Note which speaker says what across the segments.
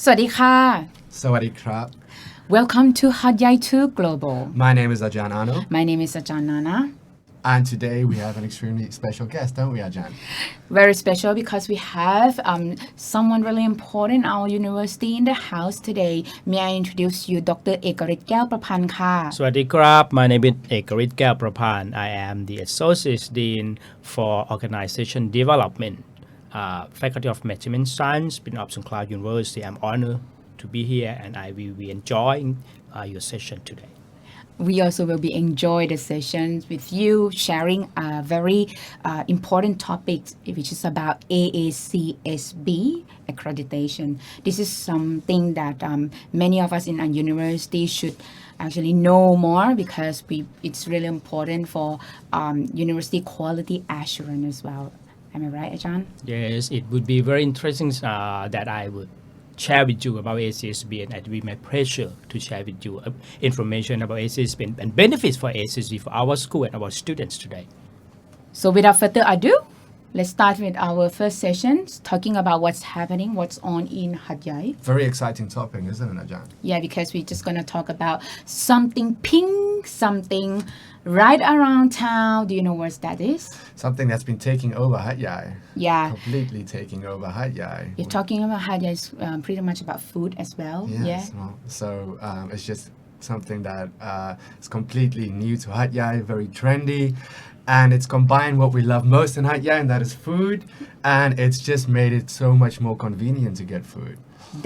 Speaker 1: สวัสดีค่ะ
Speaker 2: Sawadee krap.
Speaker 1: Welcome to Hatyai 2 Global.
Speaker 2: My name is Ajahn Arno,
Speaker 1: My name is Ajahn Nana.
Speaker 2: and today we have an extremely special guest, don't we, Ajahn?
Speaker 1: Very special because we have someone really important in our university in the house today. May I introduce you Dr. เอกฤทธิ์แก้วประพันธ์ค่ะ
Speaker 3: สวัสดีครับ My name is เอกฤทธิ์แก้วประพันธ์ I am the Associate Dean for Organization Development, Faculty of Management Science, Spin-off St. Cloud University. I'm honored to be here and I will be enjoying your session today.
Speaker 1: We also will be enjoy the sessions with you, sharing a very important topic, which is about AACSB accreditation. This is something that many of us in our university should actually know more because it's really important for university quality assurance as well. Am I right, Ajahn?
Speaker 3: Yes, it would be very interesting that I would share with you about ACSB, and it will be my pleasure to share with you information about ACSB and benefits for ACSB for our school and our students today.
Speaker 1: So without further ado, let's start with our first session, talking about what's happening, what's on in Hatyai.
Speaker 2: Very exciting topic, isn't it, Ajahn?
Speaker 1: Yeah, because we're just going to talk about something pink, something right around town. Do you know what that is?
Speaker 2: Something that's been taking over Hatyai.
Speaker 1: Yeah.
Speaker 2: Completely taking over Hatyai.
Speaker 1: You're talking about Hatyai is pretty much about food as well.
Speaker 2: Yes.
Speaker 1: Yeah.
Speaker 2: Well, so it's just something that is completely new to Hatyai, very trendy. And it's combined what we love most in Hatyai, and that is food. And it's just made it so much more convenient to get food.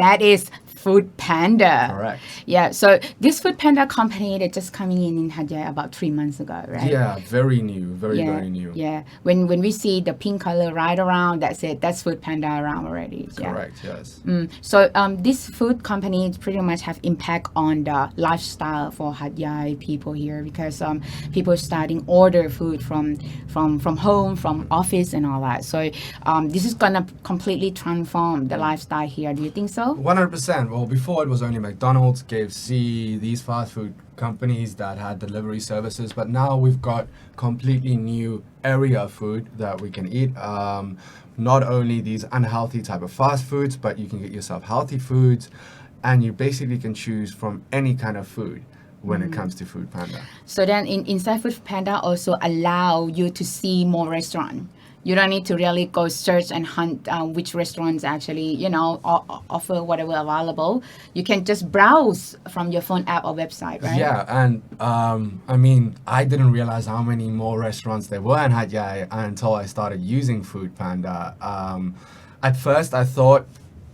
Speaker 1: That is Food Panda.
Speaker 2: Correct.
Speaker 1: Yeah, so this Food Panda company, they're just coming in Hatyai about 3 months ago, right?
Speaker 2: Yeah, very new, very new.
Speaker 1: Yeah, when we see the pink color right around, that's it. That's Food Panda around already. Yeah.
Speaker 2: Correct, yes.
Speaker 1: So this food company pretty much have impact on the lifestyle for Hatyai people here because people starting order food from home, from office and all that. So this is gonna completely transform the lifestyle here. Do you think so?
Speaker 2: 100%. Well, before it was only McDonald's, KFC, these fast food companies that had delivery services, but now we've got completely new area of food that we can eat. Not only these unhealthy type of fast foods, but you can get yourself healthy foods, and you basically can choose from any kind of food when it comes to Food Panda.
Speaker 1: So then inside Food Panda also allow you to see more restaurants. You don't need to really go search and hunt which restaurants actually, offer whatever available. You can just browse from your phone app or website, right?
Speaker 2: Yeah, and I mean, I didn't realize how many more restaurants there were in Hatyai until I started using Food Panda. At first, I thought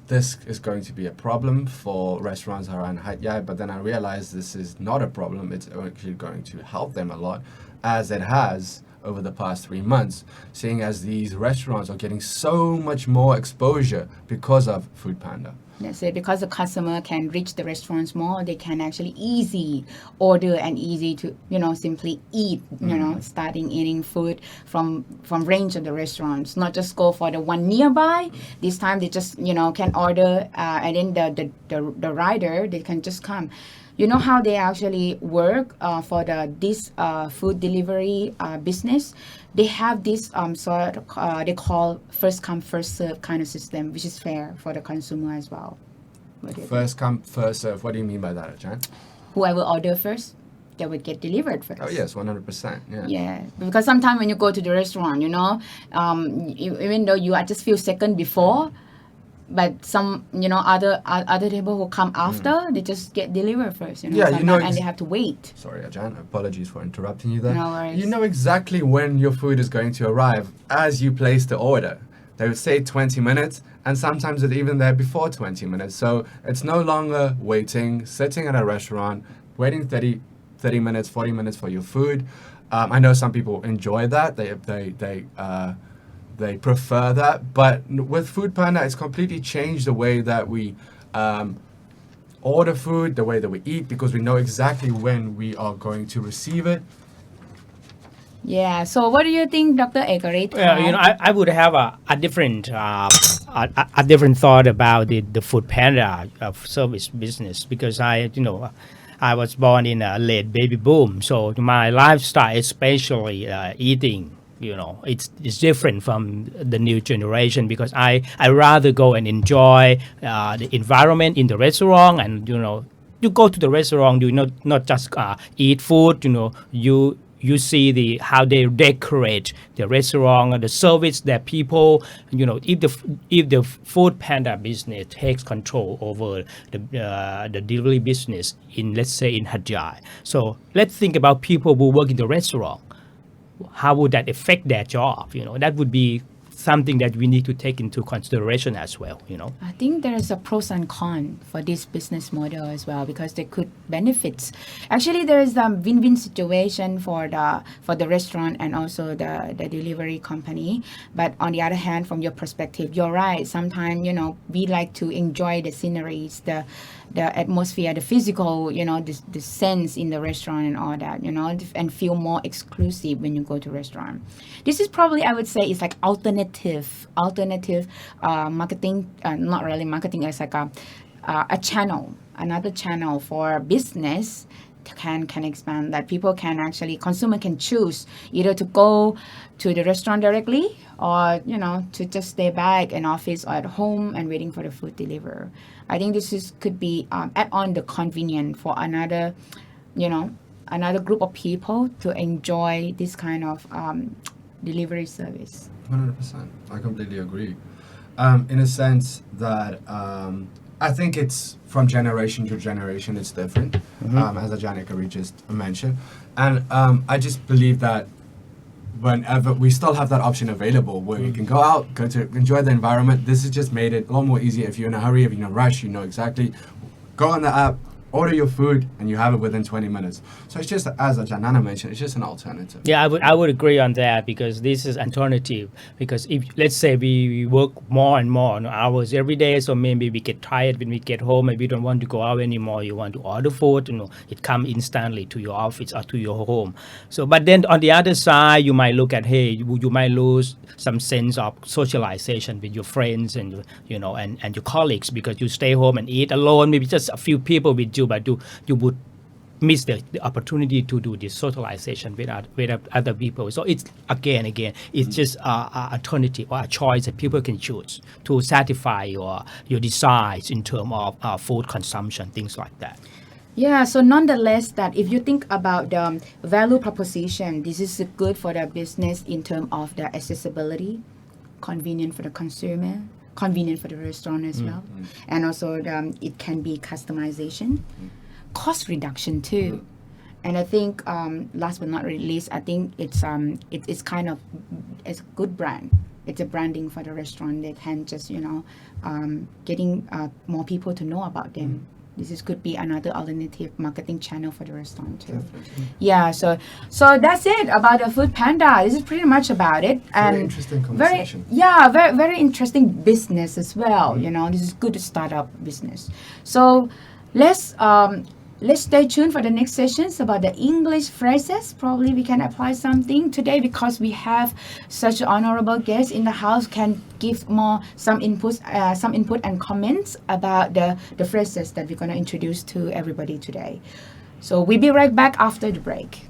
Speaker 2: this is going to be a problem for restaurants around Hatyai, but then I realized this is not a problem. It's actually going to help them a lot, as it has over the past 3 months, seeing as these restaurants are getting so much more exposure because of Food Panda.
Speaker 1: That's it. Because the customer can reach the restaurants more, they can actually easy order and easy to, simply eat, starting eating food from range of the restaurants. Not just go for the one nearby. This time they just, can order and then the rider, they can just come. You know how they actually work for this food delivery business? They have this they call first come first serve kind of system, which is fair for the consumer as well.
Speaker 2: First come first serve. What do you mean by that, Ajahn?
Speaker 1: Whoever order first, they would get delivered first.
Speaker 2: Oh yes, 100%. Yeah.
Speaker 1: Yeah, because sometimes when you go to the restaurant, even though you are just few seconds before, but some other table who come after, they just get delivered first.
Speaker 2: Yeah,
Speaker 1: and they have to wait.
Speaker 2: Sorry, Ajahn. Apologies for interrupting you there.
Speaker 1: No worries.
Speaker 2: You know exactly when your food is going to arrive as you place the order. They would say 20 minutes, and sometimes it's even there before 20 minutes. So it's no longer waiting, sitting at a restaurant, waiting 30 minutes, 40 minutes for your food. I know some people enjoy that. They prefer that, but with Food Panda, it's completely changed the way that we order food, the way that we eat, because we know exactly when we are going to receive it.
Speaker 1: Yeah. So what do you think, Dr. เอกฤทธิ์?
Speaker 3: Well, I would have a different a different thought about the Food Panda service business because I was born in a late baby boom, so my lifestyle, especially eating, it's different from the new generation, because I rather go and enjoy the environment in the restaurant, and you go to the restaurant, you not just eat food, you see how they decorate the restaurant, the service that people, if the food panda business takes control over the delivery business in, let's say, in Hatyai. So let's think about people who work in the restaurant. How would that affect their job? That would be something that we need to take into consideration as well.
Speaker 1: I think there is a pros and cons for this business model as well, because there could benefits. Actually, there is a win-win situation for the restaurant and also the delivery company. But on the other hand, from your perspective, you're right. Sometimes we like to enjoy the sceneries, the atmosphere, the physical, the sense in the restaurant and all that, and feel more exclusive when you go to restaurant. This is probably, I would say, it's like alternative marketing, not really marketing, it's like a channel, another channel for business can expand, that people can actually, consumer can choose either to go to the restaurant directly, or to just stay back in office or at home and waiting for the food deliver. I think this could be add on the convenience for another group of people to enjoy this kind of delivery service.
Speaker 2: 100%. I completely agree. In a sense that I think it's from generation to generation, it's different, as Janikari just mentioned. And I just believe that whenever we still have that option available where you can go out, go to enjoy the environment, this has just made it a lot more easier. If you're in a hurry, if you're in a rush, exactly. Go on the app, order your food, and you have it within 20 minutes. So it's just, as Janana mentioned, it's just an alternative.
Speaker 3: Yeah, I would agree on that, because this is alternative. Because if, let's say, we work more and more hours every day, so maybe we get tired when we get home and we don't want to go out anymore. You want to order food, it comes instantly to your office or to your home. So, but then on the other side, you might look at, hey, you might lose some sense of socialization with your friends and and your colleagues, because you stay home and eat alone, maybe just a few people with you, but you would miss the opportunity to do this socialization with other people. So it's again, it's just a alternative or a choice that people can choose to satisfy your desires in terms of food consumption, things like that.
Speaker 1: Yeah, so nonetheless, that if you think about the value proposition, this is good for the business in terms of the accessibility, convenient for the consumer, convenient for the restaurant as well, and also it can be customization, cost reduction too. And I think last but not least, I think it's kind of, it's a good brand. It's a branding for the restaurant. They can just getting more people to know about them. This could be another alternative marketing channel for the restaurant too.
Speaker 2: Definitely.
Speaker 1: Yeah, so that's it about the Food Panda. This is pretty much about it. And
Speaker 2: very interesting conversation.
Speaker 1: Very, very interesting business as well. This is good startup business. So let's stay tuned for the next sessions about the English phrases. Probably we can apply something today, because we have such an honorable guest in the house, can give some input and comments about the phrases that we're going to introduce to everybody today. So we'll be right back after the break.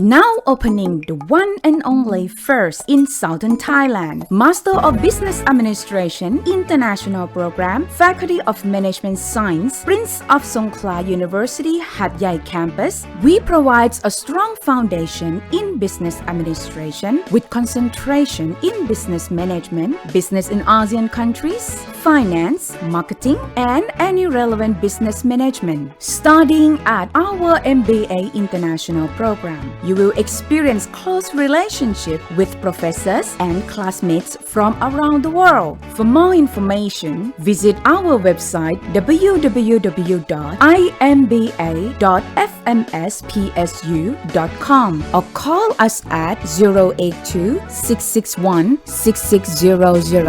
Speaker 1: Now opening the one and only first in Southern Thailand, Master of Business Administration International Program, Faculty of Management Science, Prince of Songkhla University Hatyai Campus. We provide a strong foundation in business administration with concentration in business management, business in ASEAN countries, finance, marketing, and any relevant business management. Studying at our MBA International Program, you will experience close relationship with professors and classmates from around the world. For more information, visit our website www.imba.fmspsu.com or call us at 082 661 6600.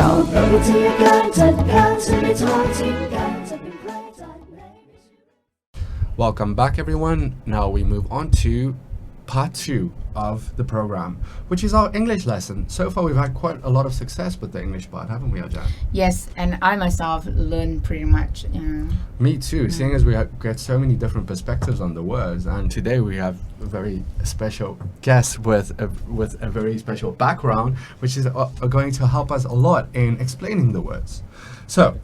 Speaker 2: Welcome back, everyone. Now we move on to part 2 of the program, which is our English lesson. So far, we've had quite a lot of success with the English part, haven't we, Ajahn?
Speaker 1: Yes, and I myself learned pretty much.
Speaker 2: Me too, seeing as we get so many different perspectives on the words. And today we have a very special guest with a very special background, which is going to help us a lot in explaining the words. So,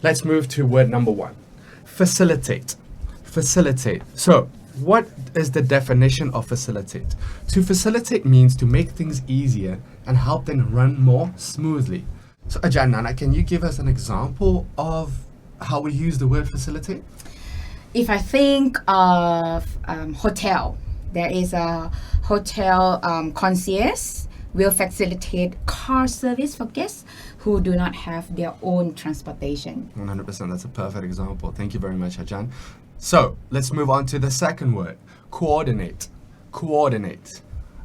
Speaker 2: let's move to word number 1. Facilitate. Facilitate. So, what is the definition of facilitate? To facilitate means to make things easier and help them run more smoothly. So Ajahn Nana, can you give us an example of how we use the word facilitate?
Speaker 1: If I think of hotel, there is a hotel concierge will facilitate car service for guests who do not have their own transportation.
Speaker 2: 100%, that's a perfect example. Thank you very much, Ajahn. So, let's move on to the second word, coordinate. Coordinate.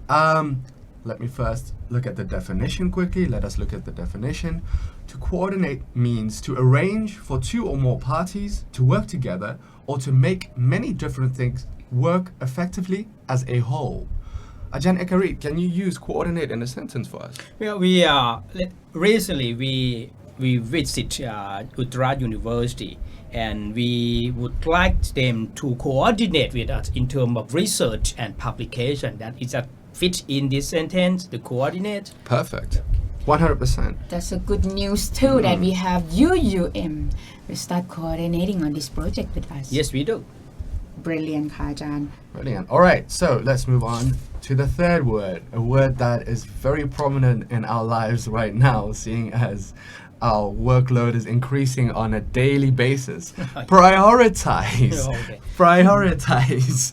Speaker 2: Let me first look at the definition quickly. Let us look at the definition. To coordinate means to arrange for 2 or more parties to work together or to make many different things work effectively as a whole. Ajahn Ekarit, can you use coordinate in a sentence for us?
Speaker 3: Well, recently we visit Uttara University, and we would like them to coordinate with us in terms of research and publication. That is that fit in this sentence, the coordinate.
Speaker 2: Perfect. 100%.
Speaker 1: That's a good news too, that we have UUM will start coordinating on this project with us.
Speaker 3: Yes, we do.
Speaker 1: Brilliant, Kajan.
Speaker 2: Brilliant. All right, so let's move on to the third word, a word that is very prominent in our lives right now, seeing as our workload is increasing on a daily basis. Prioritize.
Speaker 3: Okay.
Speaker 2: Prioritize.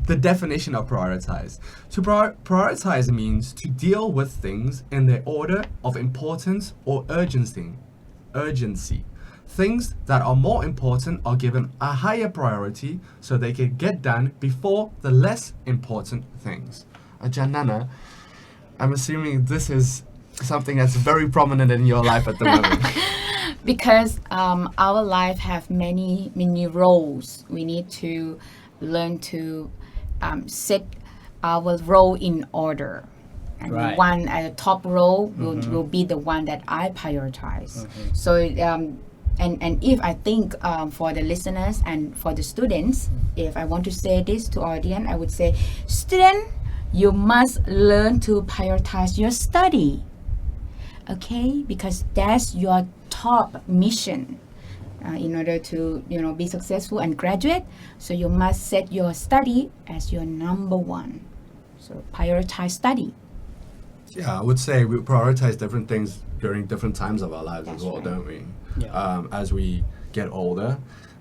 Speaker 2: The definition of prioritize. To prioritize means to deal with things in their order of importance or urgency. Things that are more important are given a higher priority so they can get done before the less important things. Ajahn Nana, I'm assuming this is something that's very prominent in your life at the moment.
Speaker 1: Because our life have many roles. We need to learn to set our role in order. And
Speaker 3: Right.
Speaker 1: one at the top role will be the one that I prioritize. So and if I think for the listeners and for the students, if I want to say this to audience, I would say, student, you must learn to prioritize your study. Okay, because that's your top mission in order to be successful and graduate. So you must set your study as your number 1. So prioritize study.
Speaker 2: Yeah, I would say we prioritize different things during different times of our lives
Speaker 1: That's
Speaker 2: as well,
Speaker 1: right.
Speaker 2: don't we?
Speaker 3: Yeah.
Speaker 2: As we get older,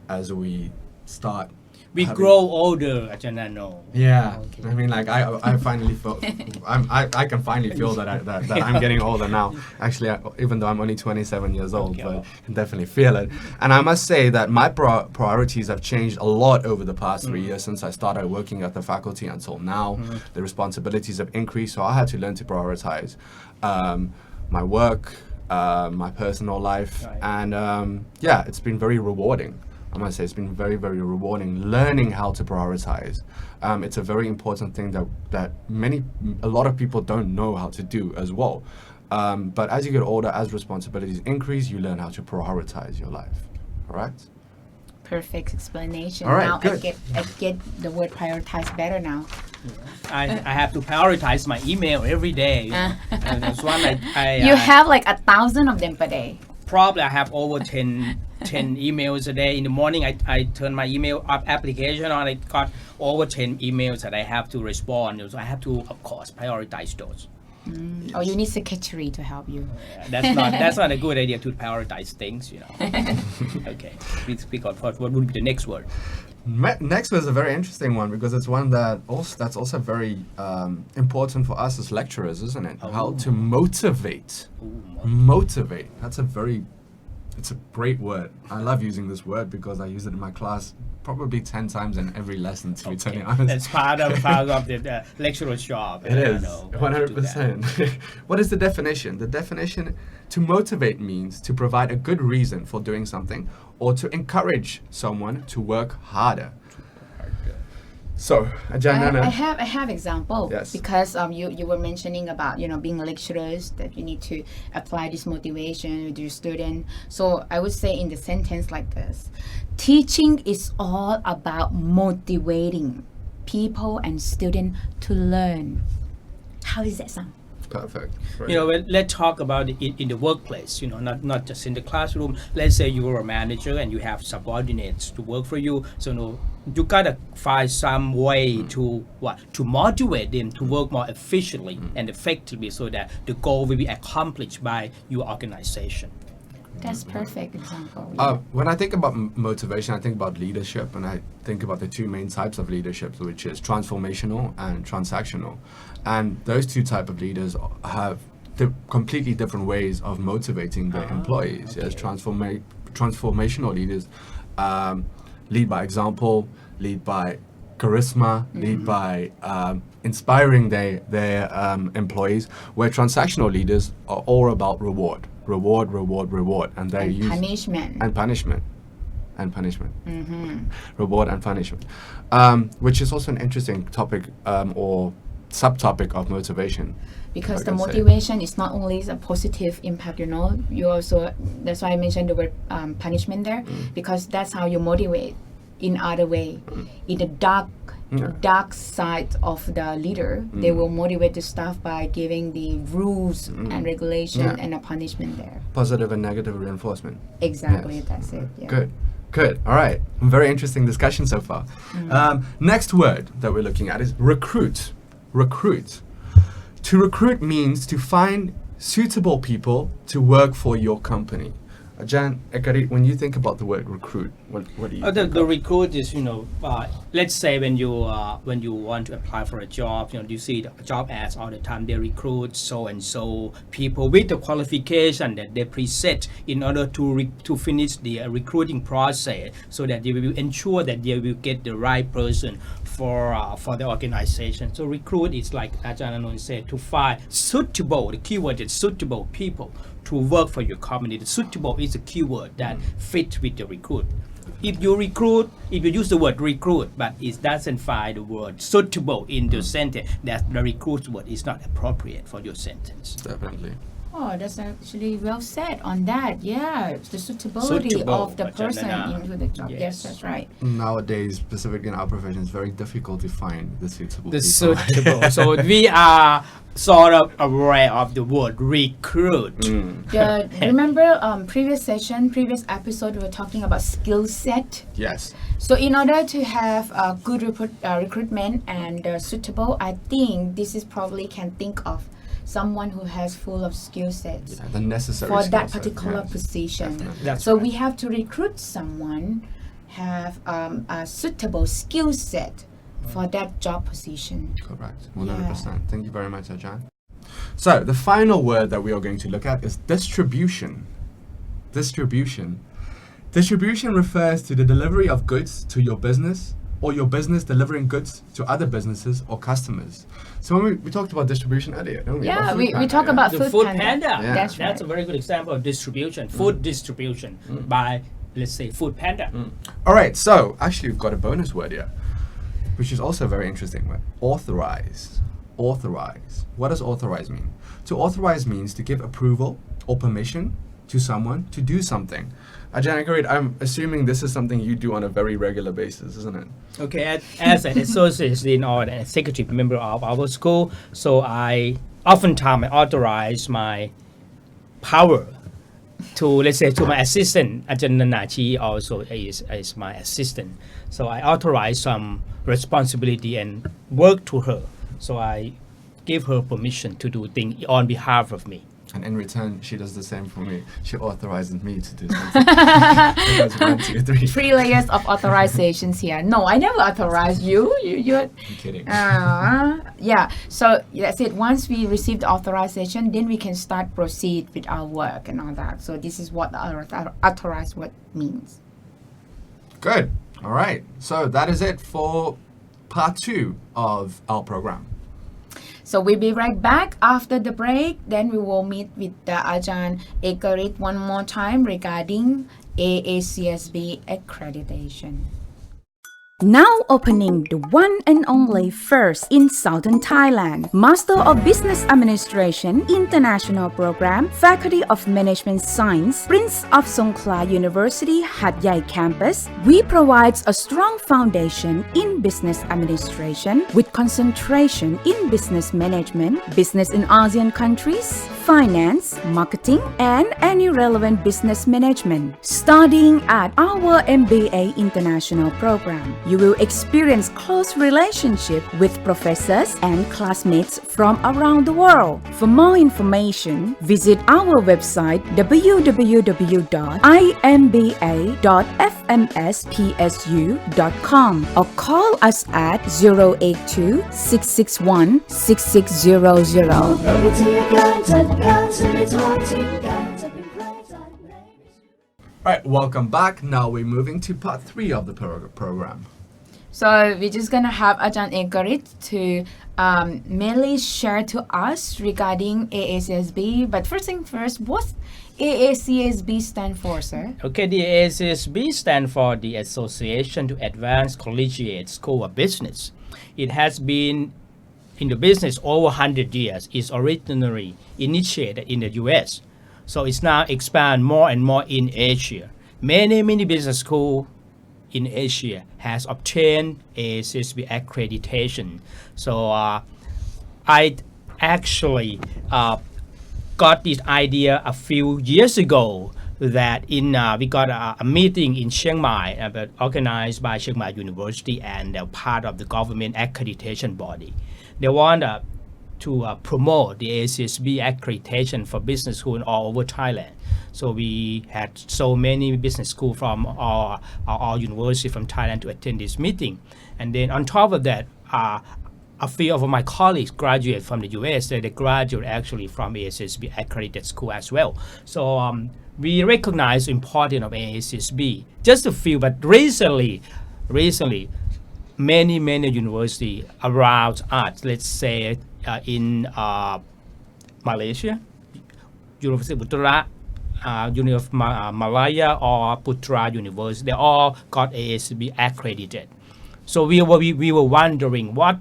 Speaker 2: as we start.
Speaker 3: We
Speaker 2: having-
Speaker 3: grow older, Ajahn Nano.
Speaker 2: Yeah,
Speaker 3: Okay.
Speaker 2: I mean, like I finally feel, I can finally feel that I'm getting older now. Actually, even though I'm only 27 years old,
Speaker 3: Okay.
Speaker 2: but I can definitely feel it. And I must say that my priorities have changed a lot over the past 3 years since I started working at the faculty until now. The responsibilities have increased, so I had to learn to prioritize my work, my personal life,
Speaker 3: Right.
Speaker 2: and yeah, it's been very rewarding. I must say it's been very, very rewarding learning how to prioritize. It's a very important thing that a lot of people don't know how to do as well. But as you get older, as responsibilities increase, you learn how to prioritize your life. All right?
Speaker 1: Perfect explanation.
Speaker 2: All right,
Speaker 1: now
Speaker 2: good.
Speaker 1: I get the word prioritize better now.
Speaker 3: I have to prioritize my email every day. And that's one I
Speaker 1: You have like 1,000 of them per day.
Speaker 3: probably I have over 10 emails a day. In the morning, I turn my email application on. I got over 10 emails that I have to respond. So I have to, of course, prioritize those.
Speaker 1: Or you need secretary to help you.
Speaker 3: That's not a good idea to prioritize things, Okay, please speak on what would be the next word?
Speaker 2: Next was a very interesting one because it's one that's also very important for us as lecturers, isn't it? How to motivate. Motivate. It's a great word. I love using this word because I use it in my class probably 10 times in every lesson, to be totally honest.
Speaker 3: That's part of the lecturer's job.
Speaker 2: It is, 100%. What is the definition? The definition, to motivate means to provide a good reason for doing something or to encourage someone to work harder. So, Ajahn Nana.
Speaker 1: I have example.
Speaker 2: Yes.
Speaker 1: Because you were mentioning about being lecturers, that you need to apply this motivation with your student. So I would say in the sentence like this: teaching is all about motivating people and students to learn. How does that sound?
Speaker 2: Perfect. Right.
Speaker 3: Let's talk about it in the workplace, not just in the classroom. Let's say you're a manager and you have subordinates to work for you. So, you gotta find some way to motivate them to work more efficiently and effectively so that the goal will be accomplished by your organization.
Speaker 1: That's perfect example.
Speaker 2: When I think about motivation, I think about leadership, and I think about the two main types of leadership, which is transformational and transactional. And those two type of leaders have completely different ways of motivating their employees.
Speaker 3: Okay.
Speaker 2: Yes, transformational leaders lead by example, lead by charisma, lead by inspiring their employees, where transactional leaders are all about reward, and they use
Speaker 1: punishment.
Speaker 2: punishment. Reward and punishment, which is also an interesting topic or subtopic of motivation.
Speaker 1: Because
Speaker 2: I
Speaker 1: the
Speaker 2: can say.
Speaker 1: motivation is not only a positive impact, you also, that's why I mentioned the word punishment there, because that's how you motivate in other way. In the dark side of the leader, they will motivate the staff by giving the rules and regulation and a punishment there.
Speaker 2: Positive and negative reinforcement.
Speaker 1: Exactly,
Speaker 2: Yes.
Speaker 1: that's it. Yeah.
Speaker 2: Good. All right. Very interesting discussion so far. Next word that we're looking at is recruit. To recruit means to find suitable people to work for your company. Ajahn Ekarit, when you think about the word recruit, what do you think
Speaker 3: The
Speaker 2: of?
Speaker 3: recruit is, let's say when you want to apply for a job, you see the job ads all the time. They recruit so and so people with the qualification that they present in order to finish the recruiting process, so that they will ensure that they will get the right person for the organization. So recruit is like Ajahn Arno said, to find suitable. The keyword is suitable people to work for your company. The suitable is a keyword that fits with the recruit. If you use the word recruit, but it doesn't find the word suitable in the sentence, that the recruit word is not appropriate for your sentence.
Speaker 2: Definitely.
Speaker 1: Oh, that's actually well said on that. Yeah, the suitability
Speaker 3: Suitable,
Speaker 1: of the person
Speaker 3: Ajahn.
Speaker 1: into the job.
Speaker 3: Yes.
Speaker 1: Yes, that's right.
Speaker 2: Nowadays, specifically in our profession, it's very difficult to find the suitable
Speaker 3: The
Speaker 2: people.
Speaker 3: suitable. So we are sort of aware of the word recruit.
Speaker 1: Remember previous episode, we were talking about skill set.
Speaker 2: Yes.
Speaker 1: So in order to have a good recruitment and suitable, I think this is probably can think of someone who has full of skill sets
Speaker 2: The necessary
Speaker 1: for
Speaker 2: skill
Speaker 1: that
Speaker 2: set,
Speaker 1: particular
Speaker 2: yes.
Speaker 1: position.
Speaker 2: Definitely.
Speaker 3: That's
Speaker 1: So
Speaker 3: right.
Speaker 1: we have to recruit someone have a suitable skill set for that job position.
Speaker 2: Correct. 100%. Thank you very much, Ajahn. So the final word that we are going to look at is distribution. Distribution refers to the delivery of goods to your business, or your business delivering goods to other businesses or customers. So when we talked about distribution earlier, don't we?
Speaker 1: Yeah,
Speaker 2: About
Speaker 1: we
Speaker 2: Food
Speaker 1: talk
Speaker 2: Panda,
Speaker 1: about
Speaker 3: The
Speaker 1: Food
Speaker 3: food
Speaker 1: Panda.
Speaker 3: panda.
Speaker 2: Yeah.
Speaker 1: That's
Speaker 3: That's a
Speaker 1: right.
Speaker 3: very good example of distribution. Food distribution by, let's say, Food Panda.
Speaker 2: All right, so actually we've got a bonus word here, which is also a very interesting word. Authorize. What does authorize mean? To authorize means to give approval or permission to someone to do something. Ajahn Ekarit, I'm assuming this is something you do on a very regular basis, isn't it?
Speaker 3: Okay, as an associate dean or an executive member of our school, so I oftentimes authorize my power to, let's say, to my assistant. Ajahn Nana, she also is my assistant. So I authorize some responsibility and work to her. So I give her permission to do things on behalf of me.
Speaker 2: And in return, she does the same for me. She authorizes me to do something. That's 1, 2, 3.
Speaker 1: 3 layers of authorizations here. No, I never authorized you. You're
Speaker 2: I'm kidding.
Speaker 1: yeah. So that's it. Once we receive the authorization, then we can start proceed with our work and all that. So this is what the authorized word means.
Speaker 2: Good. All right. So that is it for part 2 of our program.
Speaker 1: So we'll be right back after the break. Then we will meet with the Ajahn Ekarit one more time regarding AACSB accreditation. Now opening the one and only first in Southern Thailand, Master of Business Administration International Program, Faculty of Management Science, Prince of Songkhla University Hatyai Campus. We provide a strong foundation in business administration with concentration in business management, business in ASEAN countries, finance, marketing, and any relevant business management. Studying at our MBA International Program, you will experience close relationship with professors and classmates from around the world. For more information, visit our website www.imba.fmspsu.com or call us at 082 661
Speaker 2: All right, welcome back. Now we're moving to part 3 of the program.
Speaker 1: So we're just gonna have Ajahn Ekarit to mainly share to us regarding AACSB. But first thing first, what's AACSB stand for, sir?
Speaker 3: Okay, the AACSB stand for the Association to Advance Collegiate School of Business. It has been in the business over 100 years. It's originally initiated in the US. So it's now expand more and more in Asia. Many business schools in Asia has obtained AACSB accreditation. So I actually got this idea a few years ago that we got a meeting in Chiang Mai organized by Chiang Mai University and part of the government accreditation body. They want to promote the AACSB accreditation for business schools all over Thailand. So we had so many business schools from our university from Thailand to attend this meeting. And then on top of that, a few of my colleagues graduated from the US. They graduated actually from AACSB accredited school as well. So we recognize the importance of AACSB. Just a few, but recently, many universities around us, let's say in Malaysia, University of Putra, University of Malaya or Putra University, they all got AACSB accredited. So we were wondering what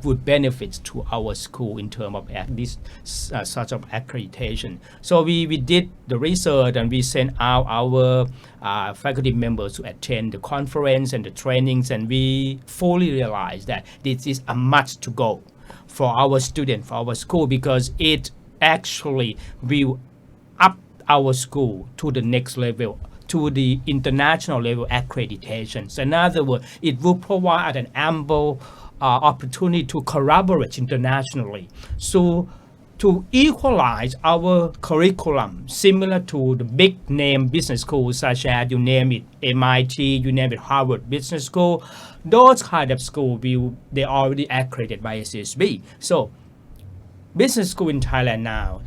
Speaker 3: would benefit to our school in terms of this such of accreditation. So we did the research and we sent out our faculty members to attend the conference and the trainings, and we fully realized that this is a must to go for our students, for our school, because it actually will up our school to the next level, to the international level accreditation. So in other words, it will provide an ample opportunity to collaborate internationally. So to equalize our curriculum similar to the big name business schools such as, you name it, MIT, you name it, Harvard Business School, those kind of schools, they already accredited by AACSB. So business school in Thailand now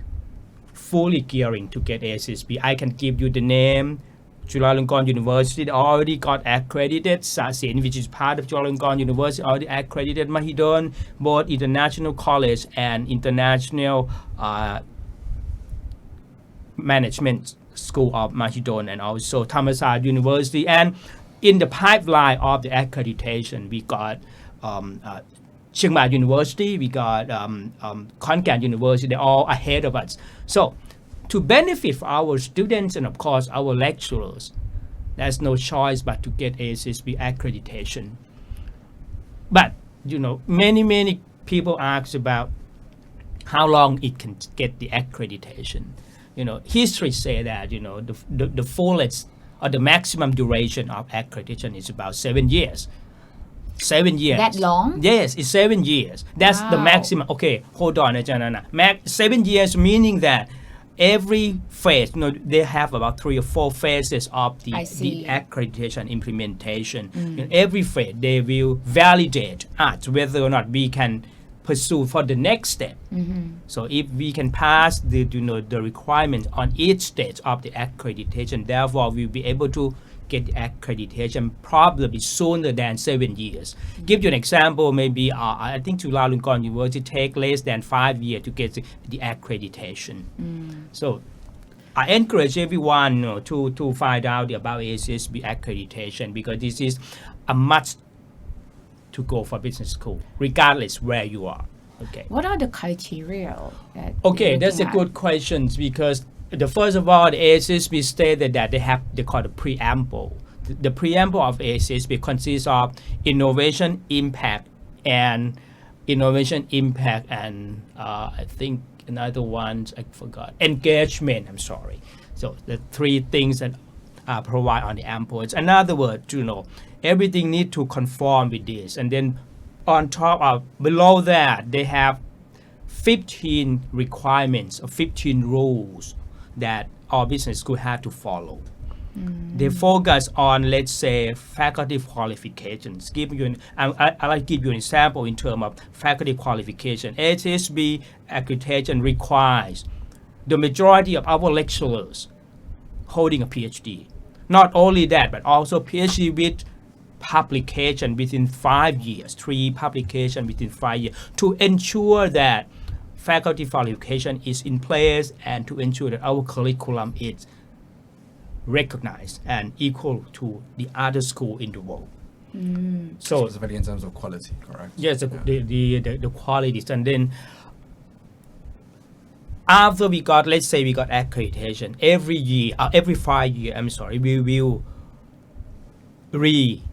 Speaker 3: fully gearing to get AACSB. I can give you the name. Chulalongkorn University already got accredited. Sasin, which is part of Chulalongkorn University, already accredited. Mahidol, both International College and International Management School of Mahidol, and also Thammasat University. And in the pipeline of the accreditation, we got Chiang Mai University, we got Khon Kaen University, they're all ahead of us. So to benefit for our students and of course our lecturers, there's no choice but to get AACSB accreditation. But many people ask about how long it can get the accreditation. History say that the fullest or the maximum duration of accreditation is about 7 years. 7 years.
Speaker 1: That long?
Speaker 3: Yes, it's 7 years. That's the maximum. Okay, hold on, 7 years meaning that every phase, they have about 3 or 4 phases of the accreditation implementation. In every phase, they will validate us whether or not we can pursue for the next step. So if we can pass the requirements on each stage of the accreditation, therefore we'll be able to get the accreditation probably sooner than 7 years. Give you an example, maybe I think Chulalongkorn University take less than 5 years to get the accreditation. So I encourage everyone to find out about ACSB accreditation because this is a must to go for business school, regardless where you are. Okay.
Speaker 1: What are the criteria that
Speaker 3: Okay,
Speaker 1: you're
Speaker 3: that's a
Speaker 1: looking
Speaker 3: good question because first of all, the ACSB stated that they call the preamble. The preamble of ACSB consists of innovation, impact, and I think another one I forgot. Engagement. I'm sorry. So the three things that provide on the ample. In other words, everything need to conform with this, and then on top of below that they have 15 requirements or 15 rules that our business school have to follow. They focus on, let's say, faculty qualifications. I like to give you an example in terms of faculty qualification. HSB accreditation requires the majority of our lecturers holding a PhD. Not only that, but also PhD with publication within 5 years, 3 publications within 5 years, to ensure that faculty qualification is in place and to ensure that our curriculum is recognized and equal to the other school in the world. So
Speaker 2: Specifically in terms of quality, correct?
Speaker 3: yes, the qualities. And then after let's say we got accreditation, every 5 years, we will revisit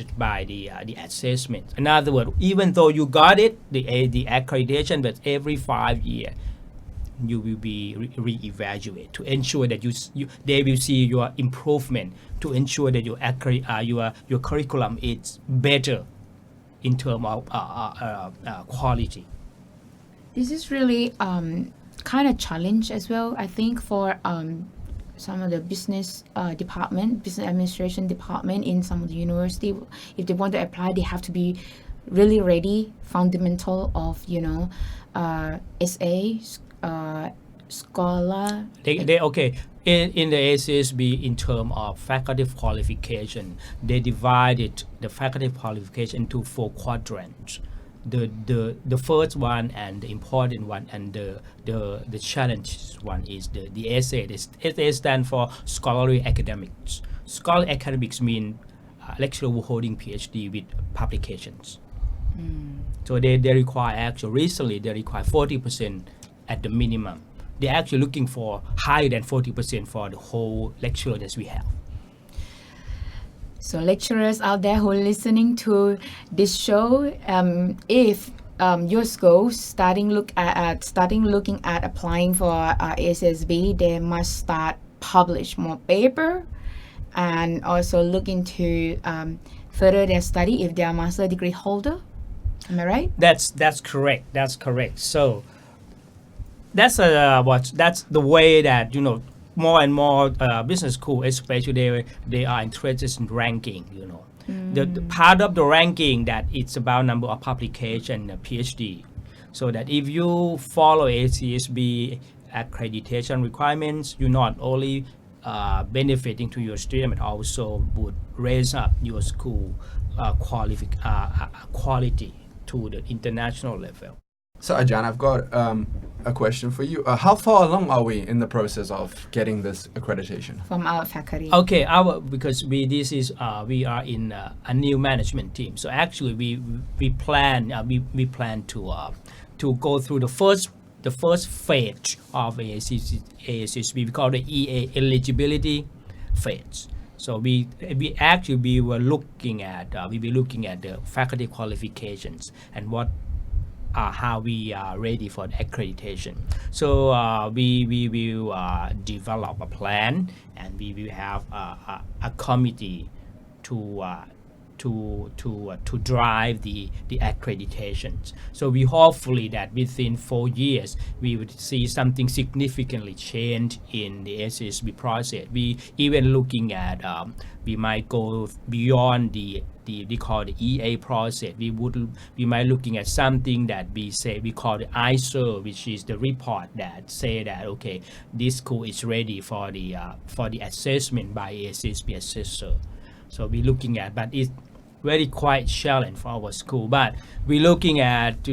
Speaker 3: it by the assessment. In other words, even though you got it, the accreditation, but every 5 years you will be re-evaluated to ensure that they will see your improvement, to ensure that your curriculum is better in terms of quality.
Speaker 1: This is really kind of challenge as well, I think, for some of the business administration department in some of the university. If they want to apply, they have to be really ready, fundamental of SA, scholar.
Speaker 3: Okay. In the ACSB, in terms of faculty qualification, they divided the faculty qualification into 4 quadrants. The first one and the important one and the challenge one is the SA. The SA stands for scholarly academics. Scholarly academics mean lecturer holding PhD with publications. So they require recently they require 40% at the minimum. They're actually looking for higher than 40% for the whole lecturer that we have.
Speaker 1: So lecturers out there who are listening to this show, if your school starting looking at applying for ASSB, they must start publish more paper and also look into further their study if they are master degree holder. Am I right?
Speaker 3: That's correct. That's correct. So that's the way that more and more business school, especially they are interested in ranking. The part of the ranking that it's about number of publication, PhD. So that if you follow ACSB accreditation requirements, you not only benefiting to your student, but also would raise up your school quality to the international level.
Speaker 2: So Ajahn, I've got a question for you. How far along are we in the process of getting this accreditation?
Speaker 1: From our faculty.
Speaker 3: Okay, because we are in a new management team. So actually we plan to go through the first phase of ASSB. We call the EA eligibility phase. So we were looking at the faculty qualifications and how we are ready for the accreditation. So we will develop a plan, and we will have a committee to drive the accreditations. So we hopefully that within 4 years we would see something significantly change in the SSB process. We even looking at we might go beyond the call the EA process. We might looking at something that we call the ISO, which is the report that say that okay, this school is ready for the assessment by SSB assessor. So we're looking at, but it's very quite challenge for our school. But we're looking at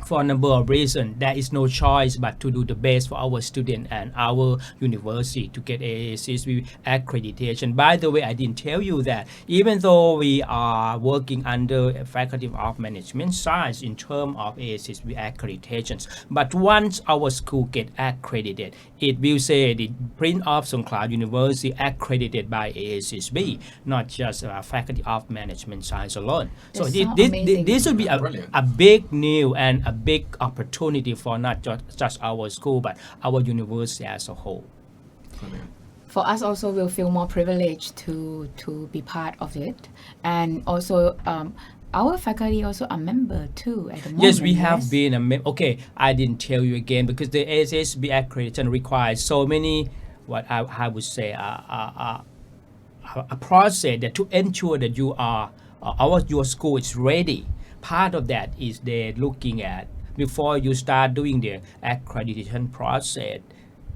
Speaker 3: for a number of reasons. There is no choice but to do the best for our student and our university to get AACSB accreditation. By the way, I didn't tell you that even though we are working under Faculty of Management Science in terms of AACSB accreditations, but once our school get accredited, it will say the Prince of Songkhla University accredited by AACSB, not just Faculty of Management Science alone. So
Speaker 1: That's so amazing.
Speaker 3: this would be
Speaker 2: Brilliant.
Speaker 3: a big news and a big opportunity for not just our school but our university as a whole.
Speaker 2: Brilliant.
Speaker 1: For us also, we'll feel more privileged to be part of it, and also our faculty also a member too at the moment.
Speaker 3: Yes, we have been a member. Okay, I didn't tell you again because the ASSB accreditation requires so many, what I would say, a process that to ensure that you are your school is ready. Part of that is they're looking at before you start doing the accreditation process,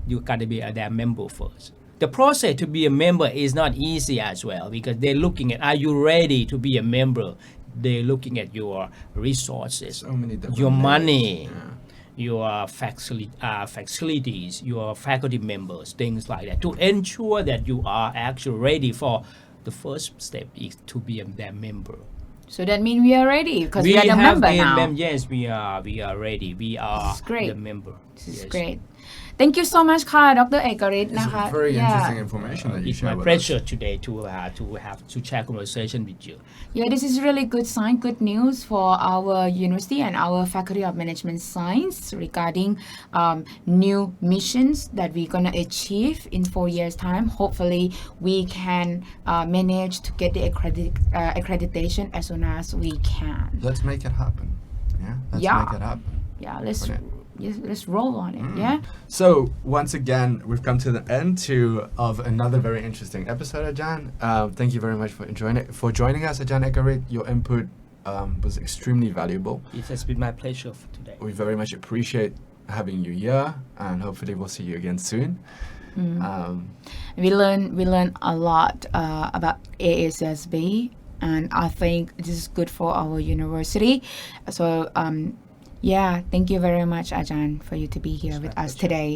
Speaker 3: you got to be their member first. The process to be a member is not easy as well because they're looking at, are you ready to be a member? They're looking at your resources,
Speaker 2: So many different
Speaker 3: your
Speaker 2: layers.
Speaker 3: money,
Speaker 2: Yeah.
Speaker 3: your facilities, your faculty members, things like that, to ensure that you are actually ready for the first step is to be their member.
Speaker 1: So that means we are ready because we are the
Speaker 3: have
Speaker 1: member
Speaker 3: been
Speaker 1: now.
Speaker 3: yes, we are ready. We are
Speaker 1: This is great.
Speaker 3: the member.
Speaker 1: This is
Speaker 3: Yes.
Speaker 1: great. Thank you so much ค่ะ Dr. เอกฤทธิ์
Speaker 2: It's
Speaker 1: นะคะ
Speaker 2: very
Speaker 1: Yeah.
Speaker 2: interesting information that you
Speaker 3: It's
Speaker 2: share
Speaker 3: my
Speaker 2: with
Speaker 3: pleasure
Speaker 2: us.
Speaker 3: today to have to share conversation with you.
Speaker 1: Yeah, this is really good sign, good news for our university and our Faculty of Management Science regarding new missions that we're gonna achieve in 4 years' time. Hopefully, we can manage to get the accreditation as soon as we can.
Speaker 2: Let's make it happen. Yeah. Let's
Speaker 1: Yeah.
Speaker 2: make it happen.
Speaker 1: Yeah,
Speaker 2: Brilliant.
Speaker 1: let's roll on it. Yeah.
Speaker 2: So once again, we've come to the end of another very interesting episode, Ajahn. Thank you very much for joining us, Ajahn Ekarit. Your input was extremely valuable.
Speaker 3: It has been my pleasure for today.
Speaker 2: We very much appreciate having you here, and hopefully we'll see you again soon.
Speaker 1: We learn a lot about ASSB, and I think this is good for our university. So yeah, thank you very much, Ajahn, for you to be here with us today.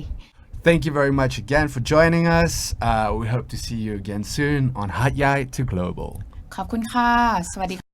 Speaker 2: Thank you very much again for joining us. We hope to see you again soon on Hatyai to Global.
Speaker 1: ขอบคุณค่ะ สวัสดี